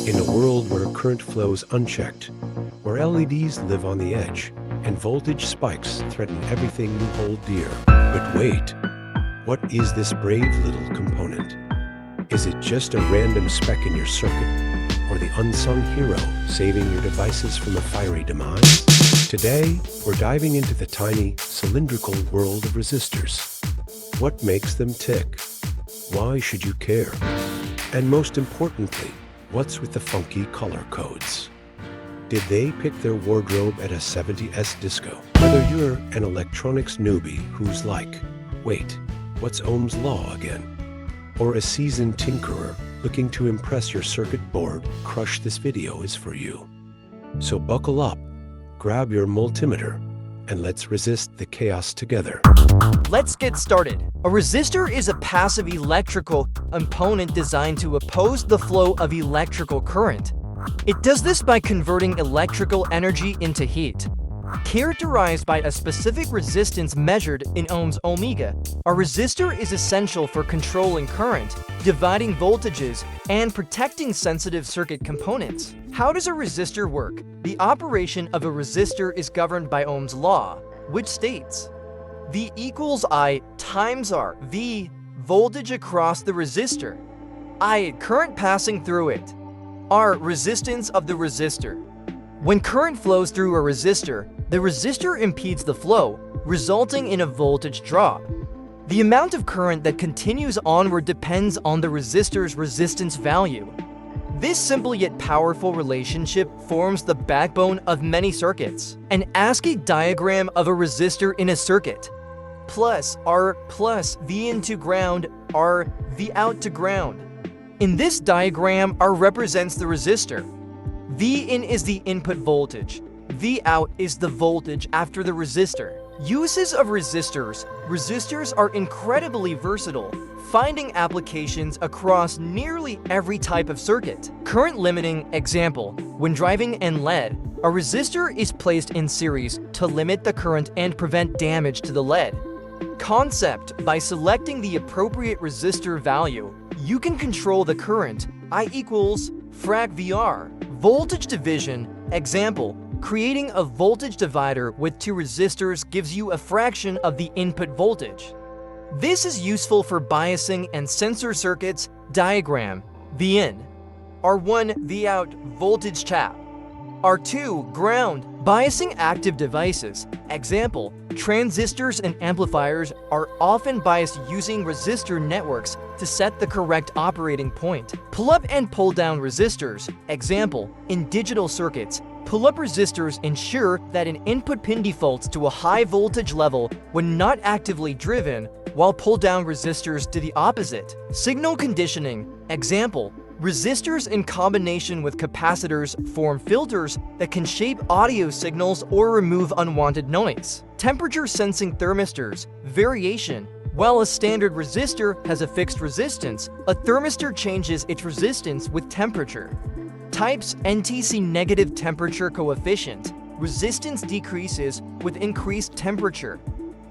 In a world where current flows unchecked, where LEDs live on the edge, and voltage spikes threaten everything you hold dear. But wait, what is this brave little component? Is it just a random speck in your circuit, or the unsung hero saving your devices from a fiery demise? Today, we're diving into the tiny, cylindrical world of resistors. What makes them tick? Why should you care? And most importantly, what's with the funky color codes? Did they pick their wardrobe at a 70s disco? Whether you're an electronics newbie who's like, wait, what's Ohm's law again? Or a seasoned tinkerer looking to impress your circuit board, crush this video is for you. So buckle up, grab your multimeter, and let's resist the chaos together. Let's get started. A resistor is a passive electrical component designed to oppose the flow of electrical current. It does this by converting electrical energy into heat. Characterized by a specific resistance measured in ohms omega, a resistor is essential for controlling current, dividing voltages, and protecting sensitive circuit components. How does a resistor work? The operation of a resistor is governed by Ohm's law, which states V equals I times R, V, voltage across the resistor, I, current passing through it, R, resistance of the resistor. When current flows through a resistor, the resistor impedes the flow, resulting in a voltage drop. The amount of current that continues onward depends on the resistor's resistance value. This simple yet powerful relationship forms the backbone of many circuits. An ASCII diagram of a resistor in a circuit. Plus R plus V into ground, R, V out to ground. In this diagram, R represents the resistor. V in is the input voltage. V out is the voltage after the resistor. Uses of resistors. Resistors are incredibly versatile, finding applications across nearly every type of circuit. Current limiting example, when driving in LED, a resistor is placed in series to limit the current and prevent damage to the LED. Concept, by selecting the appropriate resistor value, you can control the current, I equals frac VR. Voltage division, example, creating a voltage divider with two resistors gives you a fraction of the input voltage. This is useful for biasing and sensor circuits. Diagram, V in, R1 V out voltage tap, R2 ground. Biasing active devices, example, transistors and amplifiers are often biased using resistor networks to set the correct operating point. Pull-up and pull-down resistors, example, in digital circuits, pull-up resistors ensure that an input pin defaults to a high voltage level when not actively driven, while pull-down resistors do the opposite. Signal conditioning, example, resistors in combination with capacitors form filters that can shape audio signals or remove unwanted noise. Temperature sensing thermistors, variation. While a standard resistor has a fixed resistance, a thermistor changes its resistance with temperature. Types: NTC negative temperature coefficient. Resistance decreases with increased temperature.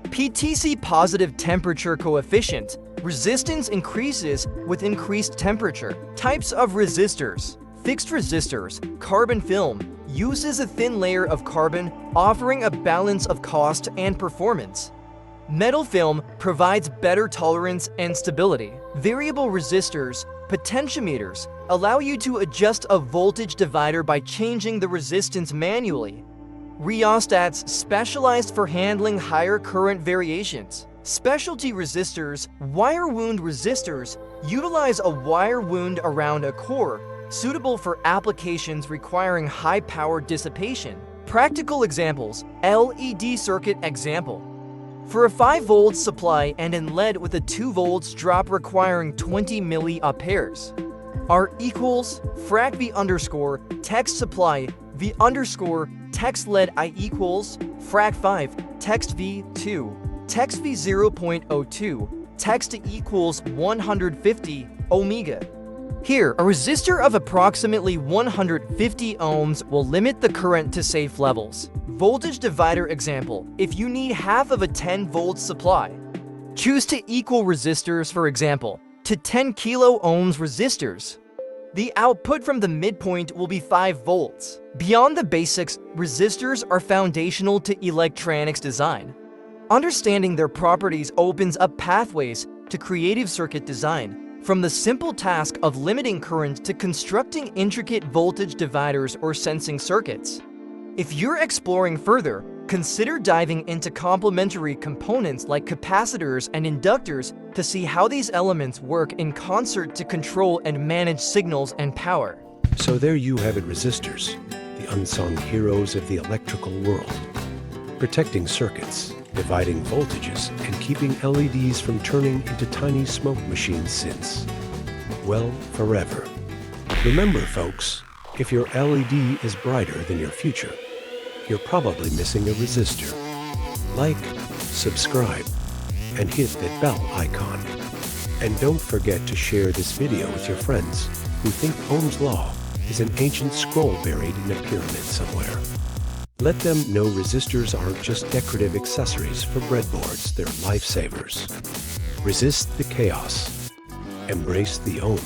PTC positive temperature coefficient. Resistance increases with increased temperature. Types of resistors. Fixed resistors. Carbon film uses a thin layer of carbon, offering a balance of cost and performance. Metal film provides better tolerance and stability. Variable resistors, potentiometers, allow you to adjust a voltage divider by changing the resistance manually. Rheostats, specialized for handling higher current variations. Specialty resistors, wire wound resistors, utilize a wire wound around a core, suitable for applications requiring high power dissipation. Practical examples, LED circuit example. For a 5 volts supply and in LED with a 2 volts drop requiring 20 milliamperes. R equals frac V underscore text supply V underscore text LED I equals frac 5 text V 2 text V 0.02 text equals 150 omega. Here, a resistor of approximately 150 ohms will limit the current to safe levels. Voltage divider example, if you need half of a 10 volt supply, choose to equal resistors, for example, to 10 kilo ohms resistors. The output from the midpoint will be 5 volts. Beyond the basics, resistors are foundational to electronics design. Understanding their properties opens up pathways to creative circuit design, from the simple task of limiting current to constructing intricate voltage dividers or sensing circuits. If you're exploring further, consider diving into complementary components like capacitors and inductors to see how these elements work in concert to control and manage signals and power. So there you have it, resistors, the unsung heroes of the electrical world. Protecting circuits, dividing voltages, and keeping LEDs from turning into tiny smoke machine synths. Well, forever. Remember, folks, if your LED is brighter than your future, you're probably missing a resistor. Like, subscribe, and hit that bell icon. And don't forget to share this video with your friends who think Ohm's law is an ancient scroll buried in a pyramid somewhere. Let them know resistors aren't just decorative accessories for breadboards, they're lifesavers. Resist the chaos. Embrace the Ohm.